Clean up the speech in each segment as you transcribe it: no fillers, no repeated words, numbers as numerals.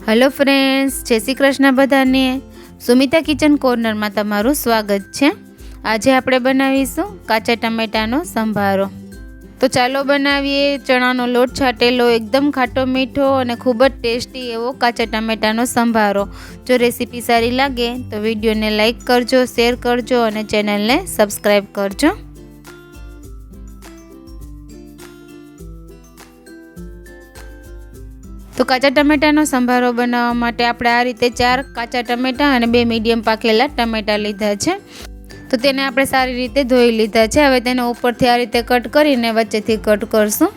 Hello friends, जय श्री कृष्ण बधाने। Sumita kitchen corner में तमारुं स्वागत है। आज आपणे बनावीशुं काचा टमेटानो संभारो। तो चालो बनावीए चणानो लोट छाटेलो एकदम खाटो मीठो और खूब ज टेस्टी एवो काचा टमेटानो संभारो। जो रेसिपी सारी लगे तो विडियो ने लाइक करजो, शेर करजो और चेनल ने सब्सक्राइब करजो। तो काचा टमेटानो संभारो बनाववा माटे आपणे आ रीते 4 काचा टमेटा और 2 मीडियम पाकेला टमेटा लीधा छे। तो तेने आपणे सारी रीते धोई लीधा छे। हवे तेने उपरथी आ रीते कट करीने वच्चेथी कट करशुं।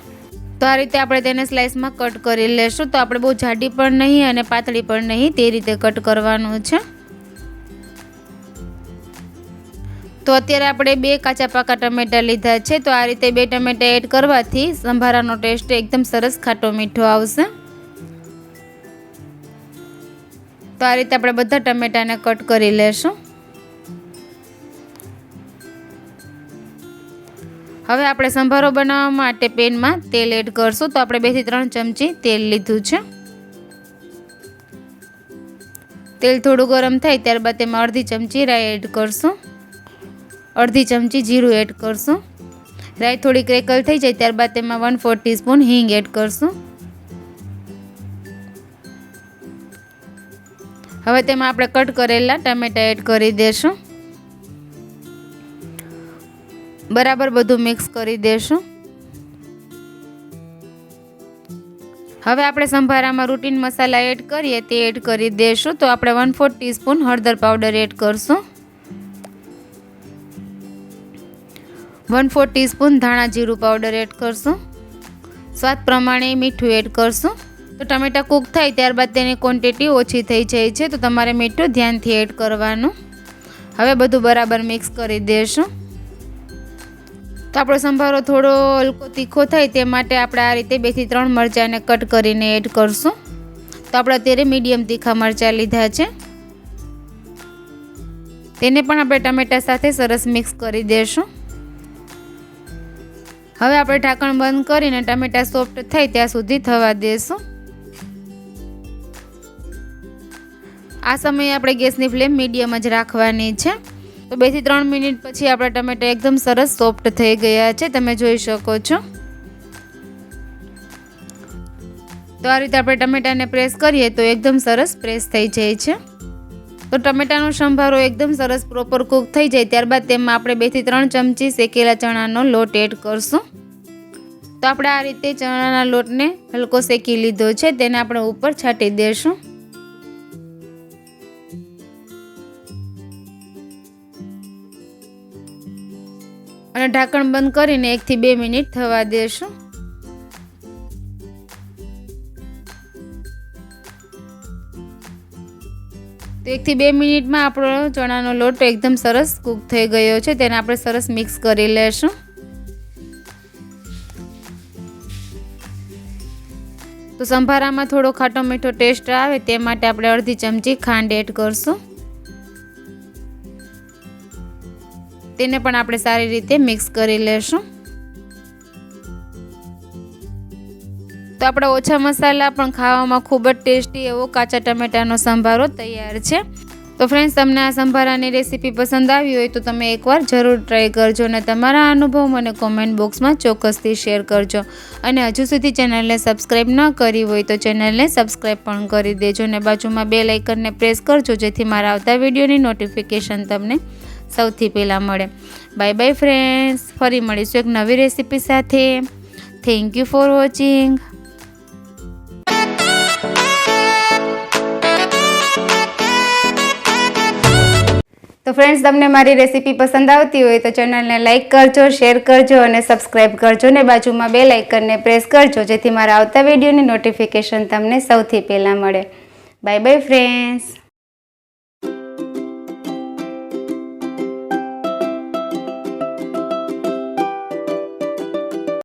तो आ रीते आपणे तेने स्लाइसमां कट करी लेशुं। तो आपणे बहु जाडी पण नहीं अने पातળી पण नहीं, ते रीते कट करवानुं छे। तो अत्यारे आपणे 2 काचा पाका टमेटा लीधा छे। तो आ रीते 2 टमेटा एड करवाथी संभारानो टेस्ट एकदम सरस खाटो मीठो आवशे। तो आ रीते आपणे बधा टमेटाने कट करी लेशुं। हवे आपणे संभारो बनाववा माटे पेन में तेल एड करशुं। तो आपणे 2 થી 3 चमची तेल लीधुं छे। तेल थोड़ुं गरम थाय त्यारबाद तेमां अर्धी चमची राई एड करशुं, अर्धी चमची जीरुं एड करशुं। राई थोड़ी क्रेकल थई जाय त्यारबाद तेमां 1/4 टीस्पून हींग एड करशुं। हवे तेमां आपणे कट करेला टमेटा एड करी देशुं। बराबर बधुं मिक्स करी देशुं। हवे आपणे संभारामां रूटीन मसाला एड करीए ते एड करी देशुं। तो आपणे 1/4 टीस्पून हळदर पाउडर एड करशुं, 1/4 टीस्पून धाणा जीरुं पाउडर एड करशुं, स्वाद प्रमाणे मीठुं एड करशुं। तो टमेटा कूक थाय त्यारबाद तेनी क्वोंटिटी ओછી थई जाय छे, तो तमारे मीठुं ध्यानथी एड करवानुं। हवे बधुं बराबर मिक्स करी देशुं। तो आपणो संभारो थोड़ो हलको तीखो थाय ते माटे आपणे आ रीते 2 થી 3 मरचाने कट करीने एड करशुं। तो आपणे अत्यारे मीडियम तीखा मरचा लीधा छे, तेने पण आपणे टमेटा साथे सरस मिक्स करी देशुं। हवे आपणे ढांकण बंद करीने टमेटा सॉफ्ट थाय त्यां सुधी थवा देशुं। आ समये आपणे गैसनी फ्लेम मीडियम ज राखवानी छे। तो 2 થી 3 मिनिट पछी आपणा टमेटा एकदम सरस सॉफ्ट थई गया छे, तमे जोई शको छो। तो आ रीते आपणे टमेटाने प्रेस करीए तो एकदम सरस प्रेस थई जाय छे। तो टमेटानो संभारो एकदम सरस प्रोपर कूक थई जाय त्यारबाद तेमां आपणे 2 થી 3 चमची शेकेला चणानो लोट एड करशुं। तो आपणे आ रीते चणाना लोटने हलको शेकी लीधो छे, तेने आपणे उपर छाटी देशुं। અને ઢાંકણ બંધ કરીને 1 થી 2 મિનિટ થવા દેશું। તો 1 થી 2 મિનિટમાં આપણો ચણાનો લોટ એકદમ સરસ કૂક થઈ ગયો છે, તેને આપણે સરસ મિક્સ કરી લેશું। તો સંભારામાં થોડો ખાટો મીઠો ટેસ્ટ આવે તે માટે આપણે અડધી ચમચી ખાંડ એડ કરશું। તેને પણ આપણે સારી રીતે મિક્સ કરી લેશું। તો આપણા ઓછા મસાલા પણ ખાવામાં ખૂબ જ ટેસ્ટી એવો કાચા ટમેટાનો સંભારો તૈયાર છે। તો ફ્રેન્ડ્સ, તમને આ સંભારાની રેસીપી પસંદ આવી હોય તો તમે એકવાર જરૂર ટ્રાય કરજો અને તમારા અનુભવ મને કોમેન્ટ બોક્સમાં ચોક્કસથી શેર કરજો। અને હજુ સુધી ચેનલને સબસ્ક્રાઈબ ન કરી હોય તો ચેનલને સબસ્ક્રાઈબ પણ કરી દેજો અને બાજુમાં બેલ આઇકનને પ્રેસ કરજો, જેથી મારા આવતા વિડીયોની નોટિફિકેશન તમને સૌથી પહેલાં મળે। બાય બાય ફ્રેન્ડ્સ, ફરી મળીશું એક નવી રેસીપી સાથે। Thank you for watching. તો ફ્રેન્ડ્સ, તમને મારી રેસીપી પસંદ આવતી હોય તો ચેનલને લાઇક કરજો, શેર કરજો અને સબસ્ક્રાઈબ કરજો અને બાજુમાં બેલ આઇકનને પ્રેસ કરજો, જેથી મારા આવતા વિડીયોની નોટિફિકેશન તમને સૌથી પહેલાં મળે। Bye bye friends.